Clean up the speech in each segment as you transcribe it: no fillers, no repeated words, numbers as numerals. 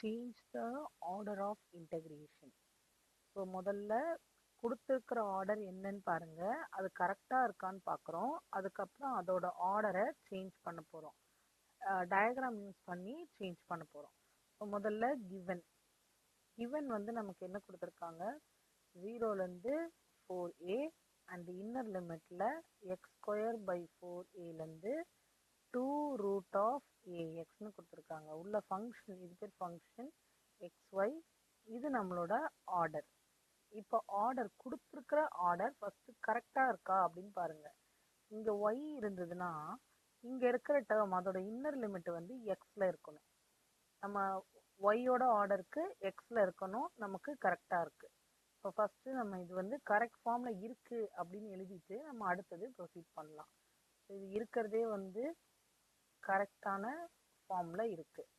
change the order of integration. So முதல்ல கொடுத்துருக்கிற order என்னன்னு பாருங்க, அது கரெக்டாக இருக்கான்னு பார்க்குறோம். அதுக்கப்புறம் அதோட ஆர்டரை சேஞ்ச் பண்ண போகிறோம், டயக்ராம் யூஸ் பண்ணி சேஞ்ச் பண்ண போகிறோம். ஸோ முதல்ல கிவன் வந்து நமக்கு என்ன கொடுத்துருக்காங்க, 0லேருந்து 4a அண்ட் இன்னர் லிமிட்டில் x² by 4aலேருந்து 2 root of axன்னு கொடுத்துருக்காங்க. உள்ள ஃபங்க்ஷன், இது பேர் ஃபங்க்ஷன் xy, இது நம்மளோட ஆர்டர். இப்போ ஆர்டர் கொடுத்துருக்கிற ஆர்டர் ஃபஸ்ட்டு கரெக்டாக இருக்கா அப்படின்னு பாருங்க. இங்கே y இருந்ததுன்னா இங்கே இருக்கிற டேர்ம் அதோட இன்னர் லிமிட் வந்து எக்ஸில் இருக்கணும். நம்ம ஒய்யோட ஆர்டருக்கு எக்ஸில் இருக்கணும், நமக்கு கரெக்டாக இருக்குது. இப்போ ஃபஸ்ட்டு நம்ம இது வந்து கரெக்ட் ஃபார்மில் இருக்குது அப்படின்னு எழுதிட்டு நம்ம அடுத்தது ப்ரொசீட் பண்ணலாம். இது இருக்கிறதே வந்து கரெக்டான ஃபார்மில் இருக்குது.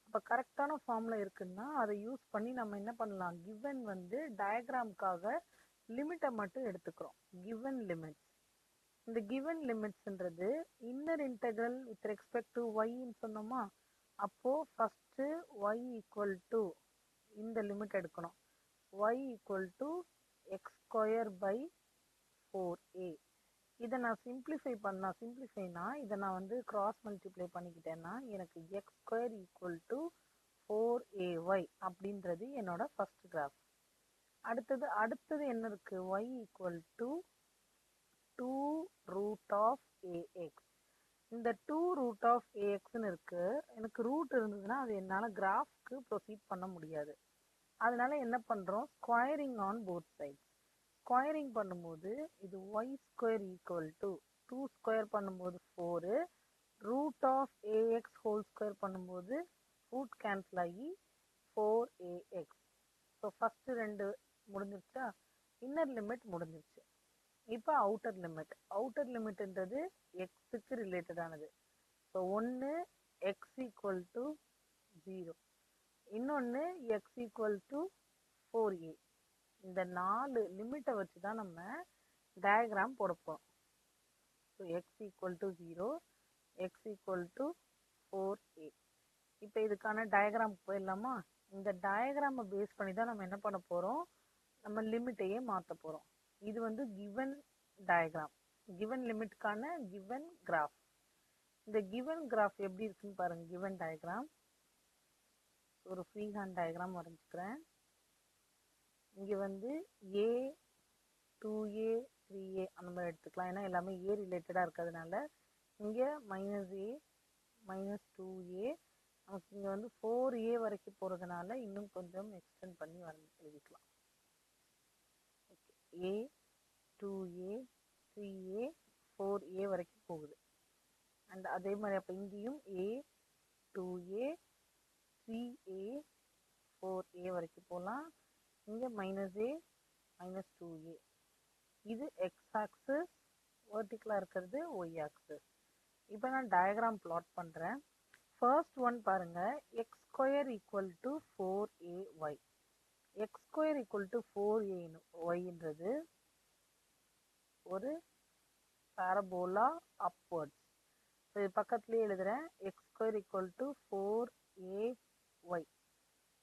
அப்போ கரெக்டான ஃபார்மில் இருக்குன்னா அதை யூஸ் பண்ணி நம்ம என்ன பண்ணலாம், கிவன் வந்து டயக்ராம்காக லிமிட்டை மட்டும் எடுத்துக்கிறோம். கிவன் லிமிட்ஸ், இந்த கிவன் லிமிட்ஸ்ன்றது inner integral with respect to ஒய்ன்னு சொன்னோமா, அப்போது ஃபஸ்ட்டு ஒய் ஈக்குவல் டு இந்த லிமிட் எடுக்கணும். y equal to x² by 4a. இதை நான் சிம்பிளிஃபைனா இதை நான் வந்து கிராஸ் மல்டிப்ளை பண்ணிக்கிட்டேன்னா எனக்கு x² equal to 4ay அப்படின்றது என்னோட ஃபர்ஸ்ட் கிராஃப். அடுத்தது என்ன இருக்கு, y equal to 2 root of ax. இந்த 2 root of axன்னு இருக்கு. எனக்கு ரூட் இருந்ததுன்னா அது என்னால் கிராஃப்க்கு ப்ரொசீட் பண்ண முடியாது. அதனால என்ன பண்ணுறோம், squaring on both sides. Squaring பண்ணும்போது இது y² equal to 2 ஸ்கொயர் பண்ணும்போது 4, root of ax whole square பண்ணும்போது ரூட் கேன்சல் ஆகி 4ax. ஸோ ஃபஸ்ட்டு 2 முடிஞ்சிருச்சா, இன்னர் லிமிட் முடிஞ்சிருச்சு. இப்போ அவுட்டர் லிமிட்ன்றது எக்ஸுக்கு ரிலேட்டடானது. ஸோ ஒன்று எக்ஸ் ஈக்குவல் டு 0, இன்னொன்று எக்ஸ் ஈக்குவல் டு 4a. இந்த 4 லிமிட்டை வச்சு தான் நம்ம டயக்ராம் போடப்போம். So x equal to 0, x equal to 4a. இப்போ இதுக்கான டயக்ராம் போயிடலாமா. இந்த டயக்ராமை பேஸ் பண்ணி தான் நம்ம என்ன பண்ண போகிறோம், நம்ம லிமிட்டையே மாற்ற போகிறோம். இது வந்து கிவன் டயக்ராம், கிவன் லிமிட்கான கிவன் கிராஃப். இந்த கிவன் கிராஃப் எப்படி இருக்குன்னு பாருங்க. கிவன் டயக்ராம் ஒரு ஃப்ரீ ஹேண்ட் டயக்ராம் வரைஞ்சிக்கிறேன். இங்கே வந்து a 2a 3a அந்த மாதிரி எடுத்துக்கலாம், ஏன்னா எல்லாமே a ரிலேட்டடாக இருக்கிறதுனால. இங்கே -a -2a, நமக்கு இங்கே வந்து 4a வரைக்கும் போகிறதுனால இன்னும் கொஞ்சம் எக்ஸ்டெண்ட் பண்ணி எழுதிக்கலாம். a 2a 3a 4a வரைக்கும் போகுது. அண்ட் அதே மாதிரி அப்போ இங்கேயும் a 2a 3a 4a வரைக்கும் போகலாம். இங்கே -a -2a. இது எக்ஸ் ஆக்சிஸ், வெர்டிக்கலாக இருக்கிறது ஒய் ஆக்சிஸ். இப்போ நான் டயக்ராம் பிளாட் பண்ணுறேன். ஃபர்ஸ்ட் ஒன் பாருங்க, x² equal to 4ay. x² equal to 4ayன்றது ஒரு பாரபோலா அப்வர்ட்ஸ். இது பக்கத்துலேயே எழுதுகிறேன், x² equal to 4ay.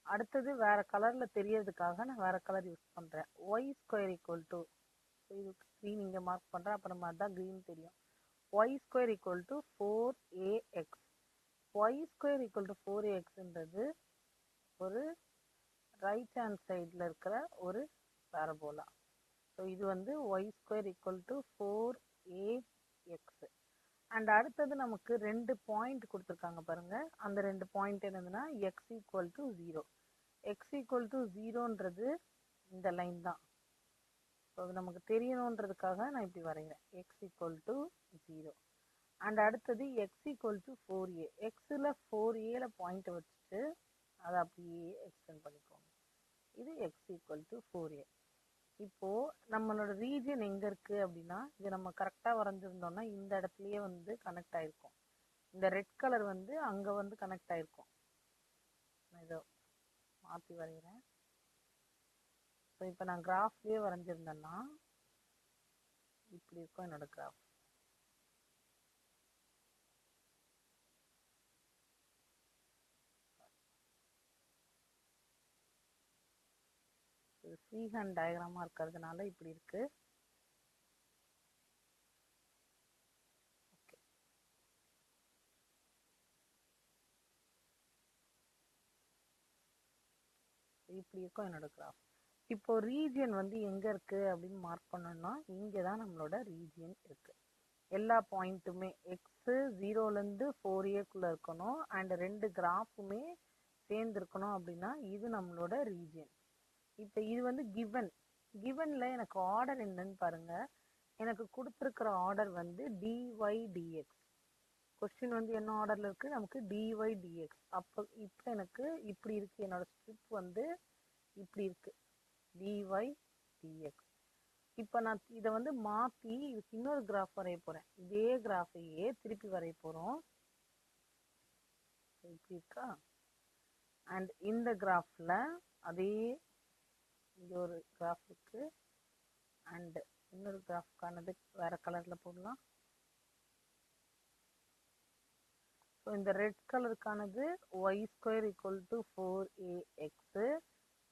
அடுத்தது வேறு கலரில் தெரியறதுக்காக நான் வேறு கலர் யூஸ் பண்ணுறேன். y² equal to, இது க்ரீன் இங்கே மார்க் பண்ணுறேன், அப்புறம் அதுதான் க்ரீன் தெரியும். y² equal to 4ax. y² equal to 4axன்றது ஒரு ரைட் ஹேண்ட் சைடில் இருக்கிற ஒரு பாரபோலா. ஸோ இது வந்து y² equal to 4ax. And அடுத்தது நமக்கு 2 பாயிண்ட் கொடுத்துருக்காங்க பாருங்க. அந்த 2 பாயிண்ட் என்னதுன்னா x equal to 0. x equal to 0ன்றது இந்த லைன் தான். ஸோ அது நமக்கு தெரியணுன்றதுக்காக நான் இப்படி வரைகிறேன், x equal to 0. அண்ட் அடுத்தது x equal to 4a. எக்ஸில் 4aல பாயிண்ட்டை வச்சுட்டு அதை அப்படியே எக்ஸ்டெண்ட் பண்ணிக்கோங்க. இது x equal to 4a. இப்போது நம்மளோட ரீஜன் எங்கே இருக்குது அப்படின்னா, இது நம்ம கரெக்டாக வரைஞ்சிருந்தோம்னா இந்த இடத்துலையே வந்து கனெக்ட் ஆகிருக்கும். இந்த ரெட் கலர் வந்து அங்கே வந்து கனெக்ட் ஆகிருக்கும். நான் இதை மாற்றி வரைகிறேன். ஸோ இப்போ நான் கிராஃப்லேயே வரைஞ்சிருந்தேன்னா இப்படி இருக்கும் என்னோட கிராஃப். ஃப்ரீ ஹேண்ட் டயக்ராமாக இருக்கிறதுனால இப்படி இருக்கு. இப்படி இருக்கும் என்னோட கிராஃப். இப்போ ரீஜியன் வந்து எங்க இருக்கு அப்படின்னு மார்க் பண்ணோம்னா இங்கே தான் நம்மளோட ரீஜியன் இருக்கு. எல்லா பாயிண்ட்டுமே எக்ஸு 0லேருந்து 4a இருக்கணும் அண்ட் ரெண்டு கிராஃபுமே சேர்ந்து இருக்கணும் அப்படின்னா இது நம்மளோட ரீஜியன். இப்போ இது வந்து கிவன்ல எனக்கு ஆர்டர் என்னன்னு பாருங்க. எனக்கு கொடுத்துருக்கிற ஆர்டர் வந்து dydx. கொஸ்டின் வந்து என்ன ஆர்டர்ல இருக்கு, நமக்கு dydx. அப்போ இப்போ எனக்கு இப்படி இருக்கு, என்னோட ஸ்ட்ரிப் வந்து இப்படி இருக்கு dydx. இப்போ நான் இதை வந்து மாற்றி இதுக்கு இன்னொரு கிராஃப் வரைய போகிறேன். இதே கிராஃபையே திருப்பி வரைய போகிறோம். இப்படி இருக்கா. அண்ட் இந்த கிராஃபில் அதே இங்கே ஒரு கிராஃப் இருக்கு அண்ட் இன்னொரு கிராஃப்கானது வேற கலரில் போடலாம். ஸோ இந்த ரெட் கலருக்கானது y² = 4ax.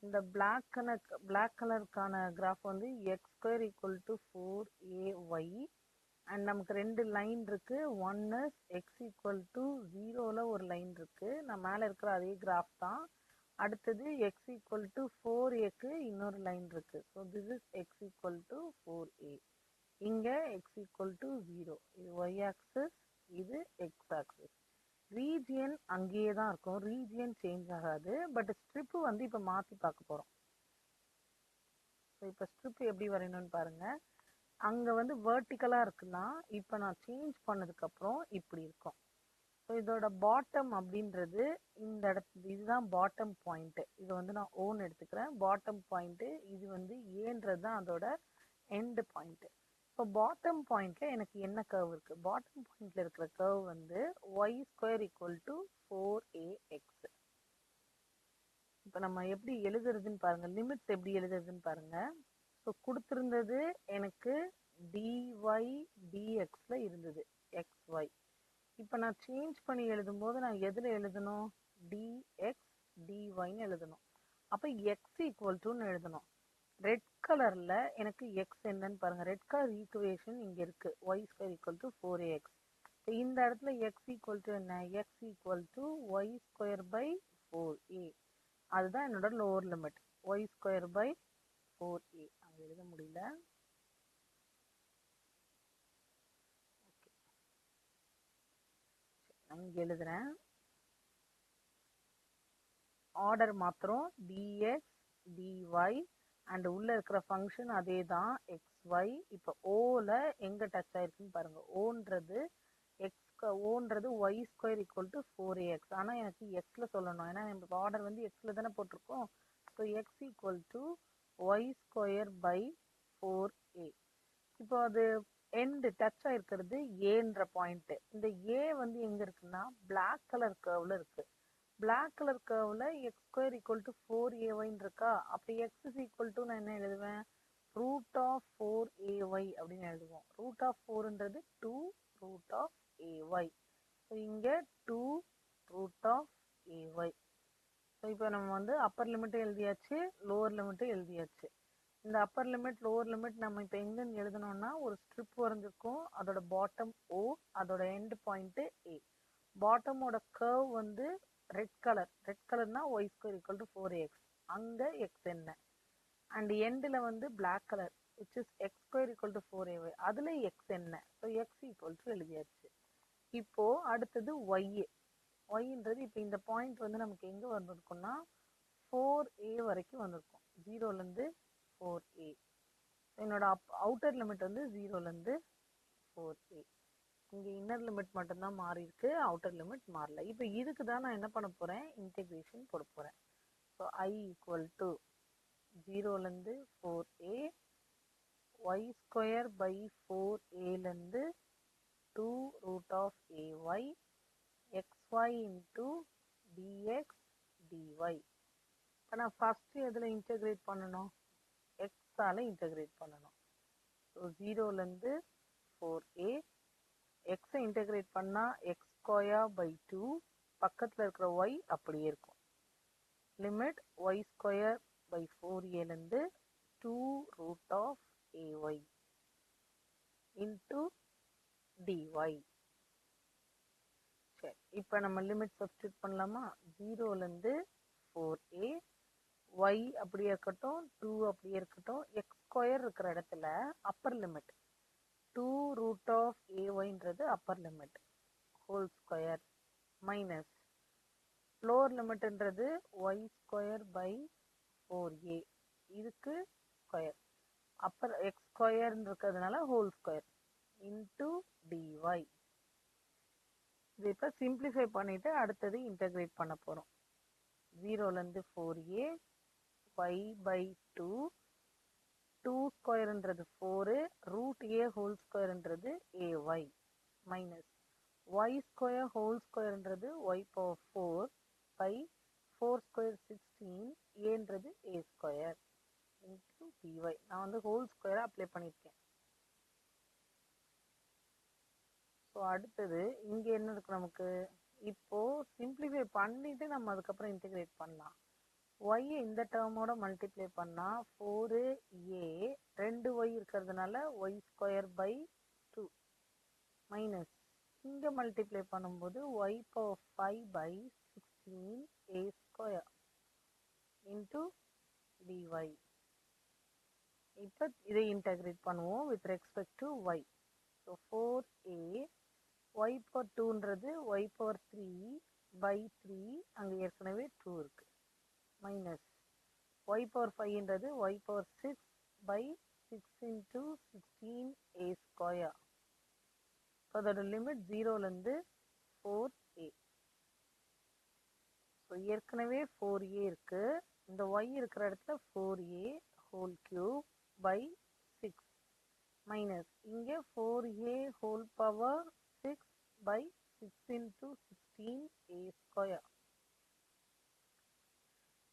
இந்த பிளாக் கலருக்கான கிராஃப் வந்து x² = 4ay. அண்ட் நமக்கு ரெண்டு லைன் இருக்கு. ஒன்னு x = 0ல ஒரு லைன் இருக்கு. நான் மேலே இருக்கிற அதே கிராஃப் தான். அடுத்தது x = 4aக்கு இன்னொரு லைன் இருக்கு. So this is x = 4a. இங்க x = 0. இது y ஆக்சிஸ், இது x ஆக்சிஸ். ரீஜியன் அங்கேயே தான் இருக்கும், ரீஜியன் சேஞ்ச் ஆகாது. பட் ஸ்ட்ரிப் வந்து இப்போ மாற்றி பார்க்க போகிறோம். ஸோ இப்போ ஸ்ட்ரிப் எப்படி வரையணும்னு பாருங்க. அங்கே வந்து வேர்ட்டிக்கலாக இருக்குன்னா இப்போ நான் சேஞ்ச் பண்ணதுக்கப்புறம் இப்படி இருக்கும். ஸோ இதோட பாட்டம் அப்படின்றது இந்த இடத்துல, இதுதான் பாட்டம் பாயிண்ட்டு. இதை வந்து நான் ஓன் எடுத்துக்கிறேன். பாட்டம் பாயிண்ட்டு இது வந்து ஏன்றது தான் அதோட எண்டு பாயிண்ட்டு. இப்போ பாட்டம் பாயிண்ட்ல எனக்கு என்ன கர்வ் இருக்கு, பாட்டம் பாயிண்ட்ல இருக்கிற கர்வ் வந்து y² = 4ax. இப்போ நம்ம எப்படி எழுதுறதுன்னு பாருங்க, லிமிட்ஸ் எப்படி எழுதுறதுன்னு பாருங்க. ஸோ கொடுத்துருந்தது எனக்கு dy dxல இருந்தது xy. இப்போ நான் சேஞ்ச் பண்ணி எழுதும்போது நான் எதில் எழுதணும், dx dyன்னு எழுதணும். அப்போ x = எழுதணும். ரெட் கலர்ல எனக்கு x என்னன்னு பாருங்க. ரெட் கலர் ஈக்குவேஷன் இங்க இருக்கு, y² = 4ax. இந்த இடத்துல x = என்ன, x = y² / 4a. அதுதான் என்னோட லோவர் லிமிட், y² / 4a. அங்க எழுத முடியல. நான் இங்க எழுதுறேன். ஆர்டர் மாத்திரம் dx dy அண்ட் உள்ள இருக்கிற ஃபங்க்ஷன் அதே தான் xy. இப்போ ஓல எங்க டச் ஆயிருக்குன்னு பாருங்க. ஓன்றது y² = 4ax. ஆனா எனக்கு xல சொல்லணும், ஏன்னா நம்ம ஆர்டர் வந்து xல தானே போட்டிருக்கோம். So x = y² / 4a. இப்போ அது எண்டு டச் ஆயிருக்கிறது ஏன்ற பாயிண்ட். இந்த ஏ வந்து எங்க இருக்குன்னா பிளாக் கலர் கர்வ்ல இருக்கு. பிளாக் கலர் கர்வ்ல x² = 4ay இருக்கா. அப்போ x = நான் என்ன எழுதுவேன், √4ay அப்படின்னு எழுதுவோம். √4ன்றது 2√ay. ஸோ இங்க 2√ay. ஸோ இப்போ நம்ம வந்து அப்பர் லிமிட்டும் எழுதியாச்சு, லோவர் லிமிட்டும் எழுதியாச்சு. இந்த அப்பர் லிமிட் லோவர் லிமிட் நம்ம இப்போ எங்கன்னு எழுதணும்னா ஒரு ஸ்ட்ரிப் வரைஞ்சிருக்கும். அதோட பாட்டம் O, அதோட எண்ட் பாயிண்ட் A. பாட்டமோட கர்வ் வந்து ரெட் கலர்னா y² = 4ax. அங்க x என்ன, அண்ட் எண்டில் வந்து black colour which is x² = 4ay. அதுல x என்ன, ஸோ x = எழுதியாச்சு. இப்போ அடுத்தது yன்றது இப்போ இந்த பாயிண்ட் வந்து நமக்கு எங்க வந்திருக்கும்னா 4a வரைக்கும் வந்திருக்கும், 0லேருந்து 4a. என்னோட அவுட்டர் லிமிட் வந்து 0லேருந்து 4a. இங்கே இன்னர் லிமிட் மட்டும்தான் மாறி இருக்கு, அவுட்டர் லிமிட் மாறல. இப்போ இதுக்கு தான் நான் என்ன பண்ண போறேன், இன்டெகிரேஷன் போட போறேன். So I = 0லேருந்து 4a y² / 4aலேருந்து 2√ay xy into dx dy. இப்போ நான் ஃபர்ஸ்ட் எதில் இன்டெகிரேட் பண்ணணும், எக்ஸால் இன்டெகிரேட் பண்ணணும். ஸோ 0லேருந்து 4a, எக்ஸை இன்டெகிரேட் பண்ணால் x² / 2, பக்கத்தில் இருக்கிற y அப்படியே இருக்கும். லிமிட் y² by 4aலேருந்து 2 root of ay into dy. சரி, இப்போ நம்ம லிமிட் சப்ஸ்டியூட் பண்ணலாமா? 0லேருந்து 4a, y அப்படியே இருக்கட்டும், 2 அப்படியே இருக்கட்டும், x ஸ்கொயர் இருக்கிற இடத்துல அப்பர் லிமிட் 2 root of ayன்றது upper limit whole square minus lower லிமிட்ன்றது y ஸ்கொயர் பை 4a இதுக்கு ஸ்கொயர் அப்பர் x ஸ்கொயர் இருக்கிறதுனால ஹோல் ஸ்கொயர் இன்டு dy. இது இப்போ சிம்பிளிஃபை பண்ணிட்டு அடுத்தது இன்டகிரேட் பண்ண போகிறோம். 0லேருந்து 4a y பை 2 ஸ்கொயர்ன்றது 4 ரூட் a ஹோல் ஸ்கொயர்ன்றது ay minus y square whole ஸ்கொயர்ன்றது y பவர் 4 பை 4 ஸ்கொயர் 16 ஏன்றது a ஸ்கொயர் இன்டு dy. நான் வந்து ஹோல் ஸ்கொயரை அப்ளை பண்ணியிருக்கேன். ஸோ அடுத்தது இங்கே என்ன இருக்கு நமக்கு? இப்போ சிம்பிளிஃபை பண்ணிட்டு நம்ம அதுக்கப்புறம் இன்டிகிரேட் பண்ணலாம். y இந்த டேர்மோட மல்டிப்ளை பண்ணா 4a 2y இருக்கிறதுனால y ஸ்கொயர் பை 2 மைனஸ் இங்கே மல்டிப்ளை பண்ணும்போது y power 5 by 16 a square into dy. இப்போ இதை இன்டகிரேட் பண்ணுவோம் with respect to y. So 4a y power 2ன்றது y பவர் 3 பை 3 அங்கே ஏற்கனவே 2 இருக்கு மைனஸ் y பவர் 5ன்றது y power 6 by 6 into 16 a square. So அதோட லிமிட் 0லேருந்து 4a. ஸோ ஏற்கனவே 4a இருக்கு, இந்த y இருக்கிற இடத்துல 4a whole cube by 6 minus இங்கே 4a whole power 6 by 6 into 16 a square.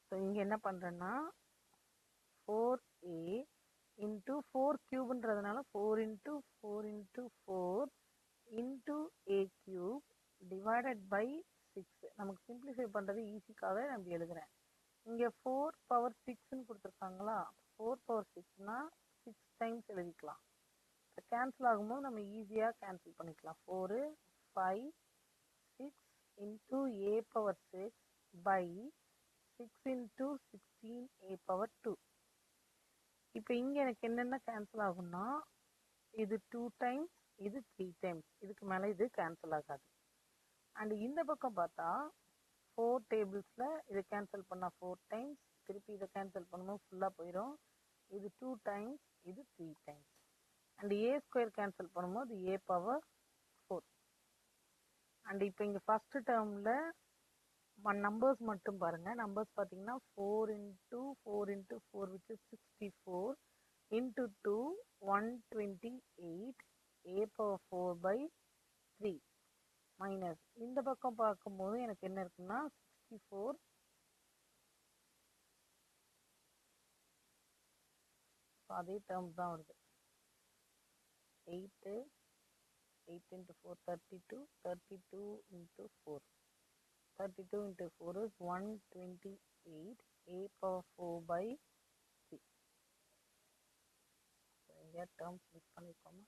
So இங்கே என்ன பண்ணுறேன்னா 4a into 4 கியூப்ன்றதுனால 4 into 4 into 4 into a cube divided by 6. நமக்கு சிம்பிளிஃபை பண்ணுறது ஈஸிக்காக நான் எழுதுகிறேன். இங்கே 4 பவர் 6ன்னு கொடுத்துருக்காங்களா, 4 பவர் 6னா 6 டைம்ஸ் எழுதிக்கலாம். கேன்சல் ஆகும்போது நம்ம ஈஸியாக கேன்சல் பண்ணிக்கலாம். 4 5 6 into a power 6 by 6 into 16 a power 2. இப்போ இங்கே எனக்கு என்னென்ன கேன்சல் ஆகும்னா இது 2 டைம்ஸ், இது 3 டைம்ஸ், இதுக்கு மேலே இது கேன்சல் ஆகாது. அண்ட் இந்த பக்கம் பார்த்தா 4 டேபிள்ஸில் இது கேன்சல் பண்ணால் 4 டைம்ஸ், திருப்பி இதை கேன்சல் பண்ணும்போது ஃபுல்லாக போயிடும். இது 2 டைம்ஸ், இது 3 times. And A square cancel பண்ணும்போது a பவர் 4. அண்ட் இப்போ இங்கே ஃபர்ஸ்ட் டேர்மில் நம்பர்ஸ் மட்டும் பாருங்கள். நம்பர்ஸ் பார்த்தீங்கன்னா 4 into 4 into 4 which is 64 into 2 128 a power 4 by 3 minus இந்த பக்கம் பார்க்கும்போது எனக்கு என்ன இருக்குன்னா 64 அதே டேர்ம்ஸ் தான் வருது. 8 into 4 32 32 into 4 32 into 4 is 128 a power 4 by 3. So here terms miss பண்ணிக்கோமா.